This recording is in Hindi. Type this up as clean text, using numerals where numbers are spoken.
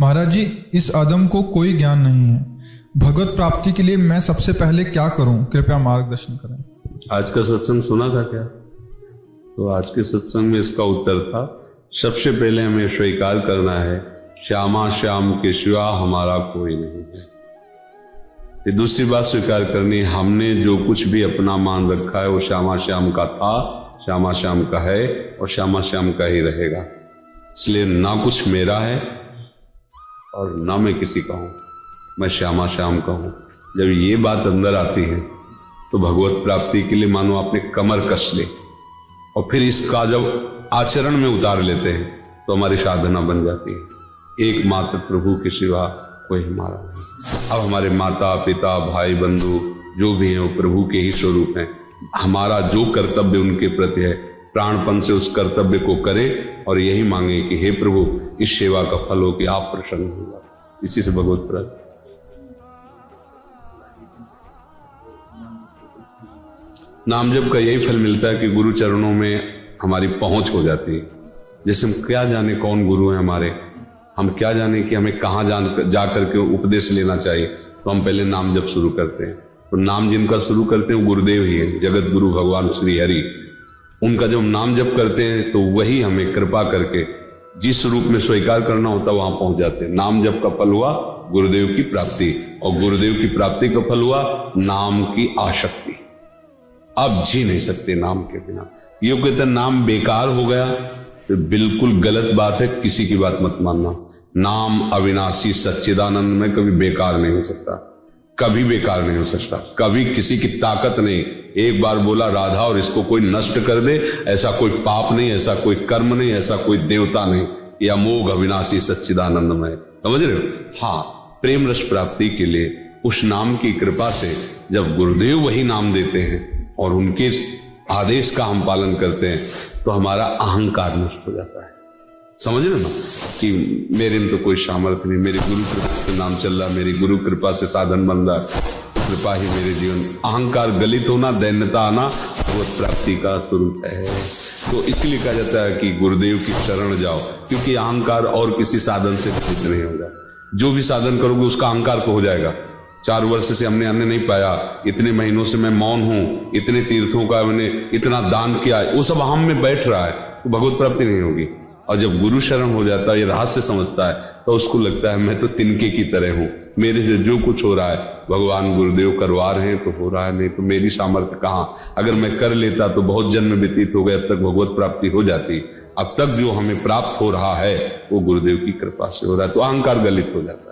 महाराज जी, इस आदम को कोई ज्ञान नहीं है। भगवत प्राप्ति के लिए मैं सबसे पहले क्या करूं? कृपया मार्गदर्शन करें। आज का सत्संग सुना था क्या? तो आज के सत्संग में इसका उत्तर था, सबसे पहले हमें स्वीकार करना है श्यामा श्याम के सिवा हमारा कोई नहीं है। फिर दूसरी बात स्वीकार करनी, हमने जो कुछ भी अपना मान रखा है वो श्यामा श्याम का था, श्यामा श्याम का है और श्यामा श्याम का ही रहेगा। इसलिए ना कुछ मेरा है और ना मैं किसी का हूं, मैं श्यामा श्याम का हूं। जब ये बात अंदर आती है तो भगवत प्राप्ति के लिए मानो आपने कमर कस ली और फिर इसका जब आचरण में उतार लेते हैं तो हमारी साधना बन जाती है। एकमात्र प्रभु के सिवा कोई हमारा नहीं। अब हमारे माता पिता भाई बंधु जो भी हैं वो प्रभु के ही स्वरूप हैं। हमारा जो कर्तव्य उनके प्रति है प्राणपन से उस कर्तव्य को करें और यही मांगे कि हे प्रभु इस सेवा का फल हो कि आप प्रसन्न होगा। इसी से भगवत प्राप्ति। नाम जप का यही फल मिलता है कि गुरु चरणों में हमारी पहुंच हो जाती है। जैसे हम क्या जाने कौन गुरु हैं हमारे, हम क्या जाने कि हमें कहाँ जा करके उपदेश लेना चाहिए, तो हम पहले नाम जप शुरू करते हैं। तो नाम जिनका शुरू करते हैं वो गुरुदेव ही है, जगत गुरु भगवान श्री हरि। उनका जब नाम जप करते हैं तो वही हमें कृपा करके जिस रूप में स्वीकार करना होता है वहां पहुंच जाते हैं। नाम जप का फल हुआ गुरुदेव की प्राप्ति और गुरुदेव की प्राप्ति का फल हुआ नाम की आसक्ति। अब जी नहीं सकते नाम के बिना। ये कहते नाम बेकार हो गया तो बिल्कुल गलत बात है, किसी की बात मत मानना। नाम अविनाशी सच्चिदानंद में कभी बेकार नहीं हो सकता, कभी बेकार नहीं हो सकता, कभी किसी की ताकत नहीं। एक बार बोला राधा और इसको कोई नष्ट कर दे, ऐसा कोई पाप नहीं, ऐसा कोई कर्म नहीं, ऐसा कोई देवता नहीं। यह अमोघ अविनाशी सच्चिदानंदमय, समझ रहे हो? हाँ, प्रेम रस प्राप्ति के लिए उस नाम की कृपा से जब गुरुदेव वही नाम देते हैं और उनके आदेश का हम पालन करते हैं तो हमारा अहंकार नष्ट हो जाता है। समझ रहे ना कि मेरे में तो कोई सामर्थ्य नहीं, मेरे गुरु कृपा से नाम चल रहा, मेरी गुरु कृपा से साधन बन रहा, कृपा ही मेरे जीवन। अहंकार गलित होना, दैन्यता आना भगवत प्राप्ति का स्वरूप है। तो इसलिए कहा जाता है कि गुरुदेव की शरण जाओ, क्योंकि अहंकार और किसी साधन से विकसित नहीं होगा। जो भी साधन करोगे उसका अहंकार को हो जाएगा। 4 वर्ष से हमने अन्न नहीं पाया, इतने महीनों से मैं मौन हूं, इतने तीर्थों का मैंने इतना दान किया, वो सब अहम में बैठ रहा है तो भगवत प्राप्ति नहीं होगी। और जब गुरु शरण हो जाता है, ये रहस्य समझता है, तो उसको लगता है मैं तो तिनके की तरह हूं, मेरे से जो कुछ हो रहा है भगवान गुरुदेव करवा रहे हैं तो हो रहा है, नहीं तो मेरी सामर्थ्य कहाँ। अगर मैं कर लेता तो बहुत जन्म व्यतीत हो गए, अब तक भगवत प्राप्ति हो जाती। अब तक जो हमें प्राप्त हो रहा है वो गुरुदेव की कृपा से हो रहा है, तो अहंकार गलित हो जाता है।